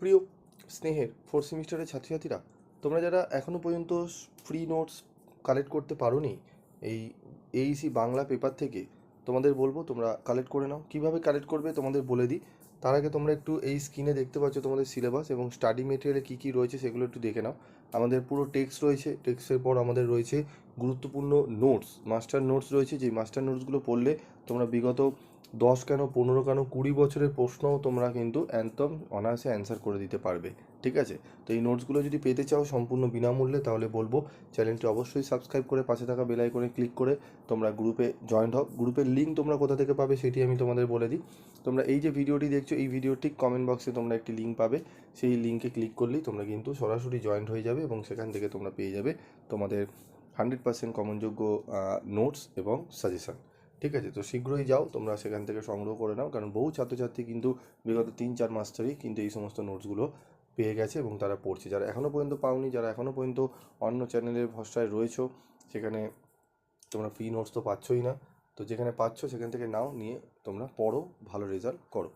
প্রিয় স্নেহের ফোর্থ সেমিস্টারের ছাত্রছাত্রীরা, তোমরা যারা এখনও পর্যন্ত ফ্রি নোটস কালেক্ট করতে পারোনি এই এইসি বাংলা পেপার থেকে, তোমাদের বলবো তোমরা কালেক্ট করে নাও। কীভাবে কালেক্ট করবে তোমাদের বলে দিই। তার আগে তোমরা একটু এই স্ক্রিনে দেখতে পাচ্ছ তোমাদের সিলেবাস এবং স্টাডি মেটেরিয়ালে কী কী রয়েছে সেগুলো একটু দেখে নাও। আমাদের পুরো টেক্সট রয়েছে, টেক্সটের পর আমাদের রয়েছে গুরুত্বপূর্ণ নোটস, মাস্টার নোটস রয়েছে। যেই মাস্টার নোটসগুলো পড়লে তোমরা বিগত 10 কেন 15 কেন 20 বছরের প্রশ্নও তোমরা কিন্তু একদম অনায়াসে অ্যান্সার করে দিতে পারবে। ঠিক আছে? তো এই নোটসগুলো যদি পেতে চাও সম্পূর্ণ বিনামূল্যে, তাহলে বলবো চ্যানেলটি অবশ্যই সাবস্ক্রাইব করে পাশে থাকা বেল আইকনে ক্লিক করে তোমরা গ্রুপে জয়েন্ট হও। গ্রুপের লিঙ্ক তোমরা কোথা থেকে পাবে সেটি আমি তোমাদের বলে দিই। তোমরা এই যে ভিডিওটি দেখছো, এই ভিডিওর ঠিক কমেন্ট বক্সে তোমরা একটি লিঙ্ক পাবে। সেই লিঙ্কে ক্লিক করলেই তোমরা কিন্তু সরাসরি জয়েন্ট হয়ে যাবে এবং সেখান থেকে তোমরা পেয়ে যাবে তোমাদের 100% কমনযোগ্য নোটস এবং সাজেশান। ঠিক আছে? তো শীঘ্রই যাও, তোমরা সেখান থেকে সংগ্রহ করে নাও, কারণ বহু ছাত্রছাত্রী কিন্তু বিগত 3-4 মাস ধরেই কিন্তু এই সমস্ত নোটসগুলো পেয়ে গেছে এবং তারা পড়ছে। যারা এখনও পর্যন্ত পাওনি, যারা এখনও পর্যন্ত অন্য চ্যানেলের ভরসায় রয়েছো, সেখানে তোমরা ফ্রি নোটস তো পাচ্ছই না। তো যেখানে পাচ্ছ সেখান থেকে নাও, নিয়ে তোমরা পড়ো, ভালো রেজাল্ট করো।